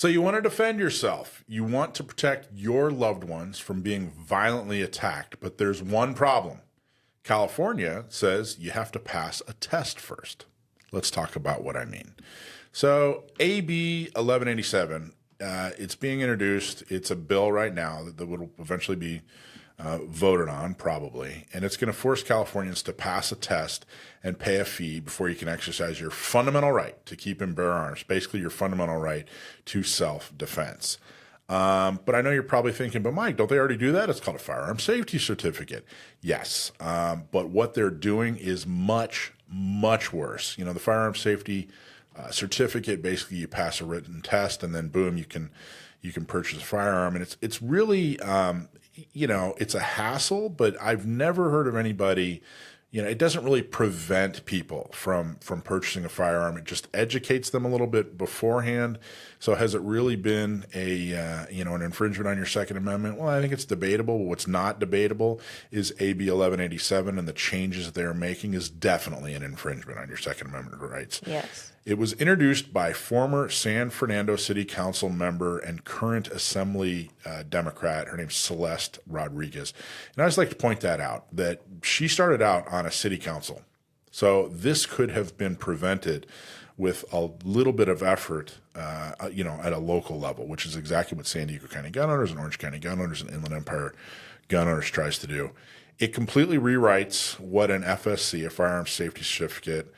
So you want to defend yourself. You want to protect your loved ones from being violently attacked. But there's one problem. California says you have to pass a test first. Let's talk about what I mean. So AB 1187, it's being introduced. It's a bill right now that will eventually be voted on, probably, and it's going to force Californians to pass a test and pay a fee before you can exercise your fundamental right to keep and bear arms, basically your fundamental right to self-defense. But I know you're probably thinking, but Mike, don't they already do that? It's called a Firearms Safety Certificate. Yes, but what they're doing is much, much worse. You know, the Firearms Safety Certificate, basically you pass a written test and then boom, you can purchase a firearm, and it's really it's a hassle, but I've never heard of anybody. It doesn't really prevent people from purchasing a firearm. It just educates them a little bit beforehand. So has it really been an infringement on your Second Amendment? Well, I think it's debatable. What's not debatable is AB 1187, and the changes that they're making is definitely an infringement on your Second Amendment rights. Yes. It was introduced by former San Fernando City Council member and current Assembly Democrat. Her name's Celeste Rodriguez. And I just like to point that out, that she started out on a city council. So this could have been prevented with a little bit of effort, at a local level, which is exactly what San Diego County Gun Owners and Orange County Gun Owners and Inland Empire Gun Owners tries to do. It completely rewrites what an FSC, a Firearms Safety Certificate,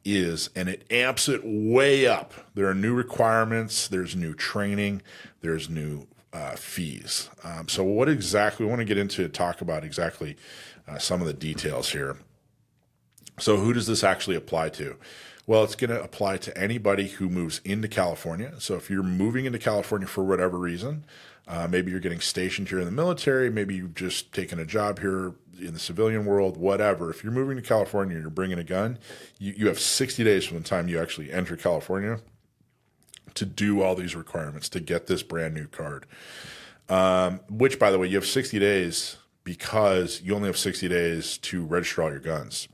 is, and it amps it way up. There are new requirements, there's new training, there's new fees. So what exactly, we want to get into talk about exactly some of the details here. So who does this actually apply to? Well, it's going to apply to anybody who moves into California. So if you're moving into California for whatever reason, maybe you're getting stationed here in the military, maybe you've just taken a job here in the civilian world, whatever. If you're moving to California and you're bringing a gun, you have 60 days from the time you actually enter California to do all these requirements to get this brand new card. Which, by the way, you have 60 days because you only have 60 days to register all your guns.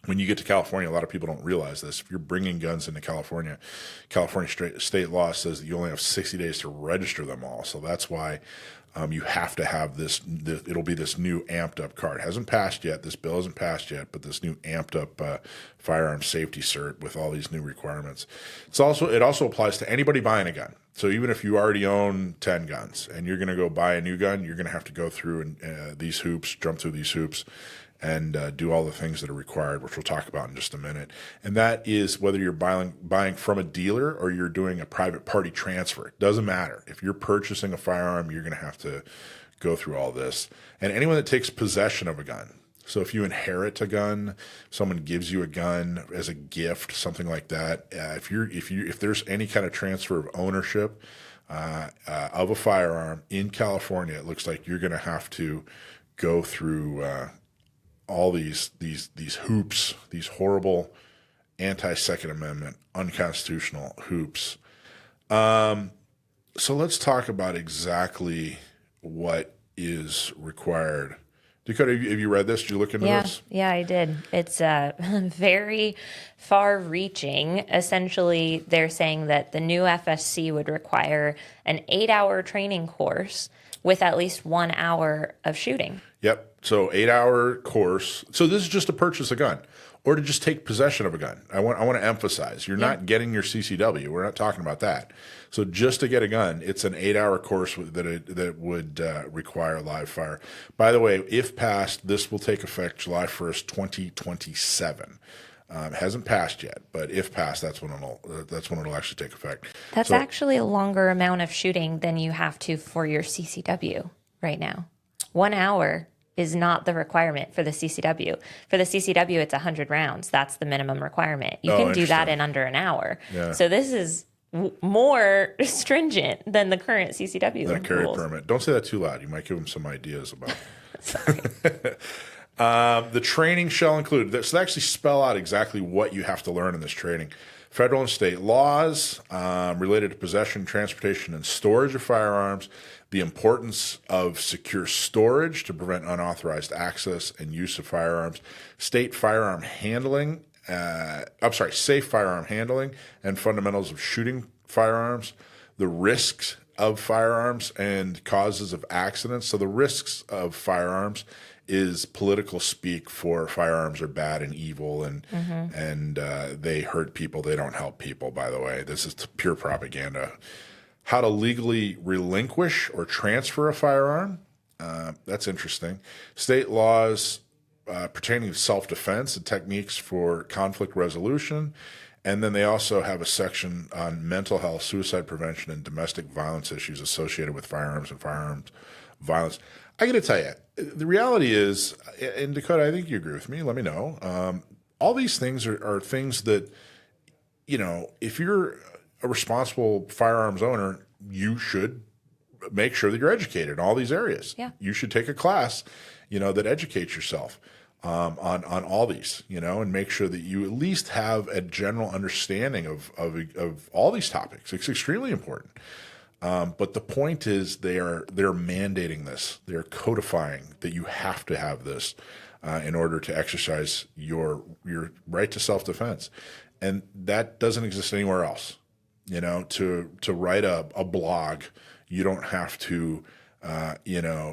When you get to California, a lot of people don't realize this. If you're bringing guns into California, California state law says that you only have 60 days to register them all. So that's why you have to have this. It'll be this new amped up card. It hasn't passed yet. This bill hasn't passed yet, but this new amped up firearm safety cert with all these new requirements. It also applies to anybody buying a gun. So even if you already own 10 guns and you're going to go buy a new gun, you're going to have to go through these hoops, jump through these hoops, and do all the things that are required, which we'll talk about in just a minute. And that is whether you're buying from a dealer or you're doing a private party transfer. It doesn't matter. If you're purchasing a firearm, you're going to have to go through all this. And anyone that takes possession of a gun, so if you inherit a gun, someone gives you a gun as a gift, something like that, if there's any kind of transfer of ownership of a firearm in California, it looks like you're going to have to go through all these hoops, these horrible anti-Second Amendment, unconstitutional hoops. So let's talk about exactly what is required. Dakota, have you read this? Did you look into this? Yeah, I did. It's very far-reaching. Essentially, they're saying that the new FSC would require an 8-hour training course with at least 1 hour of shooting. Yep. So 8-hour course. So this is just to purchase a gun or to just take possession of a gun. I want to emphasize, you're not getting your CCW. We're not talking about that. So just to get a gun, it's an 8-hour course that would require live fire. By the way, if passed, this will take effect July 1st, 2027. It hasn't passed yet, but if passed, that's when it'll actually take effect. That's actually a longer amount of shooting than you have to for your CCW right now. 1 hour is not the requirement for the CCW. For the CCW, it's 100 rounds. That's the minimum requirement. You can do that in under an hour. Yeah. So this is more stringent than the current CCW That carry rules. permit. Don't say that too loud. You might give them some ideas about the training shall include, so they actually spell out exactly what you have to learn in this training. Federal and state laws related to possession, transportation, and storage of firearms, the importance of secure storage to prevent unauthorized access and use of firearms, safe firearm handling, and fundamentals of shooting firearms, the risks of firearms and causes of accidents. So the risks of firearms is political speak for firearms are bad and evil and they hurt people. They don't help people, by the way. This is pure propaganda. How to legally relinquish or transfer a firearm. That's interesting. State laws pertaining to self-defense and techniques for conflict resolution. And then they also have a section on mental health, suicide prevention, and domestic violence issues associated with firearms and firearms violence. I got to tell you, the reality is, and Dakota, I think you agree with me. Let me know. All these things are things that, if you're a responsible firearms owner, you should make sure that you're educated in all these areas. Yeah. You should take a class, that educates yourself on all these, and make sure that you at least have a general understanding of all these topics. It's extremely important. But the point is they're mandating this. They're codifying that you have to have this in order to exercise your right to self-defense. And that doesn't exist anywhere else. To write a blog, you don't have to,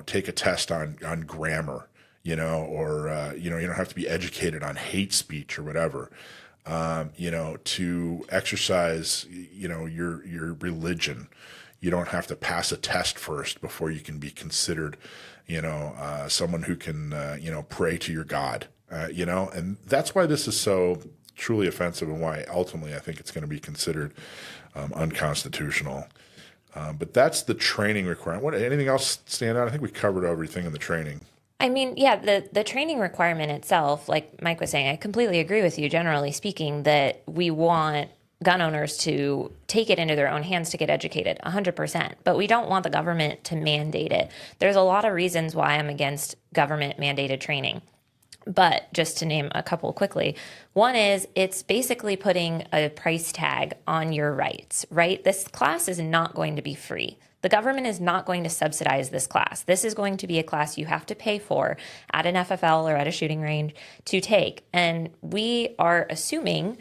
take a test on grammar, or, you don't have to be educated on hate speech or whatever. To exercise, your religion. You don't have to pass a test first before you can be considered, someone who can, pray to your God, and that's why this is so truly offensive and why ultimately I think it's going to be considered unconstitutional. But that's the training requirement. Anything else stand out? I think we covered everything in the training. I mean, yeah, the training requirement itself, like Mike was saying, I completely agree with you, generally speaking, that we want gun owners to take it into their own hands to get educated, 100%. But we don't want the government to mandate it. There's a lot of reasons why I'm against government mandated training. But just to name a couple quickly, one is it's basically putting a price tag on your rights, right? This class is not going to be free. The government is not going to subsidize this class. This is going to be a class you have to pay for at an FFL or at a shooting range to take. And we are assuming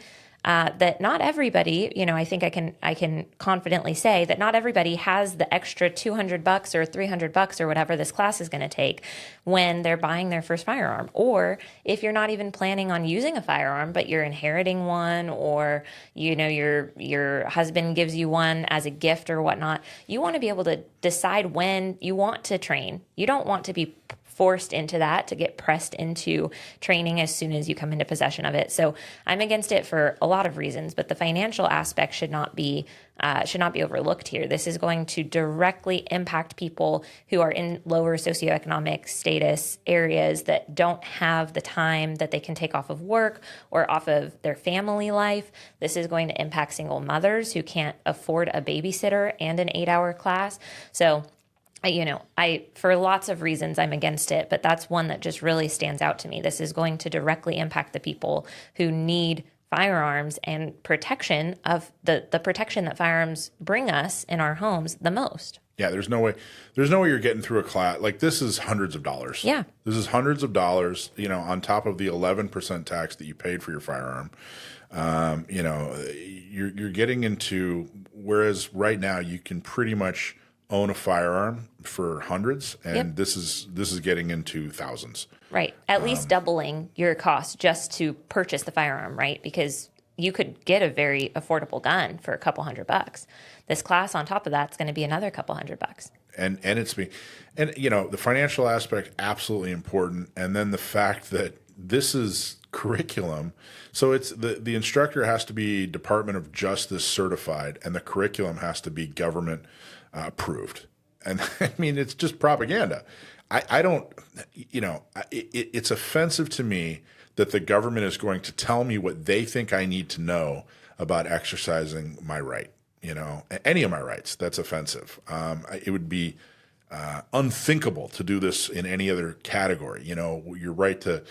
that not everybody, I think I can confidently say that not everybody has the extra $200 or $300 or whatever this class is going to take when they're buying their first firearm. Or if you're not even planning on using a firearm, but you're inheriting one, or your husband gives you one as a gift or whatnot, you want to be able to decide when you want to train. You don't want to be forced into that, to get pressed into training as soon as you come into possession of it. So I'm against it for a lot of reasons, but the financial aspect should not be overlooked here. This is going to directly impact people who are in lower socioeconomic status areas that don't have the time that they can take off of work or off of their family life. This is going to impact single mothers who can't afford a babysitter and an 8-hour class. So for lots of reasons, I'm against it, but that's one that just really stands out to me. This is going to directly impact the people who need firearms and protection of the protection that firearms bring us in our homes the most. Yeah, there's no way you're getting through a class. Like, this is hundreds of dollars. Yeah. This is hundreds of dollars, on top of the 11% tax that you paid for your firearm. You're getting into, whereas right now you can pretty much own a firearm for hundreds, and Yep. this is getting into thousands. Right. At least doubling your cost just to purchase the firearm, right? Because you could get a very affordable gun for a couple $100. This class on top of that's going to be another couple $100. And the financial aspect, absolutely important. And then the fact that this is curriculum. So it's the instructor has to be Department of Justice certified, and the curriculum has to be government approved. And I mean, it's just propaganda. I don't, it's offensive to me that the government is going to tell me what they think I need to know about exercising my right, any of my rights. That's offensive. It would be unthinkable to do this in any other category. Your right to,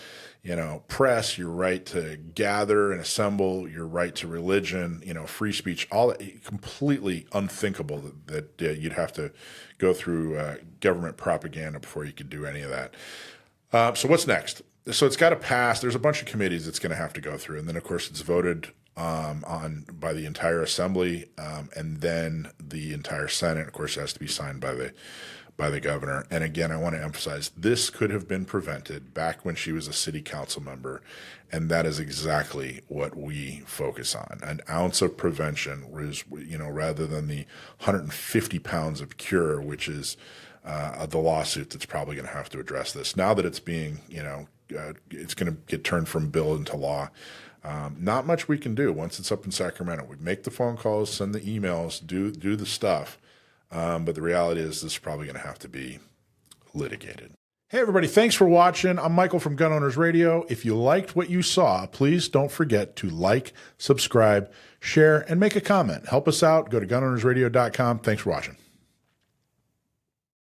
press, your right to gather and assemble, your right to religion, free speech, all that, completely unthinkable that you'd have to go through government propaganda before you could do any of that. So what's next? So it's got to pass. There's a bunch of committees it's going to have to go through. And then, of course, it's voted by the entire assembly, and then the entire Senate. Of course, it has to be signed by the governor. And again, I want to emphasize this could have been prevented back when she was a city council member, and that is exactly what we focus on. An ounce of prevention is, rather than the 150 pounds of cure, which is the lawsuit that's probably going to have to address this. Now that it's being, it's going to get turned from bill into law. Not much we can do once it's up in Sacramento. We make the phone calls, send the emails, do the stuff. But the reality is this is probably going to have to be litigated. Hey, everybody. Thanks for watching. I'm Michael from Gun Owners Radio. If you liked what you saw, please don't forget to like, subscribe, share, and make a comment. Help us out. Go to gunownersradio.com. Thanks for watching.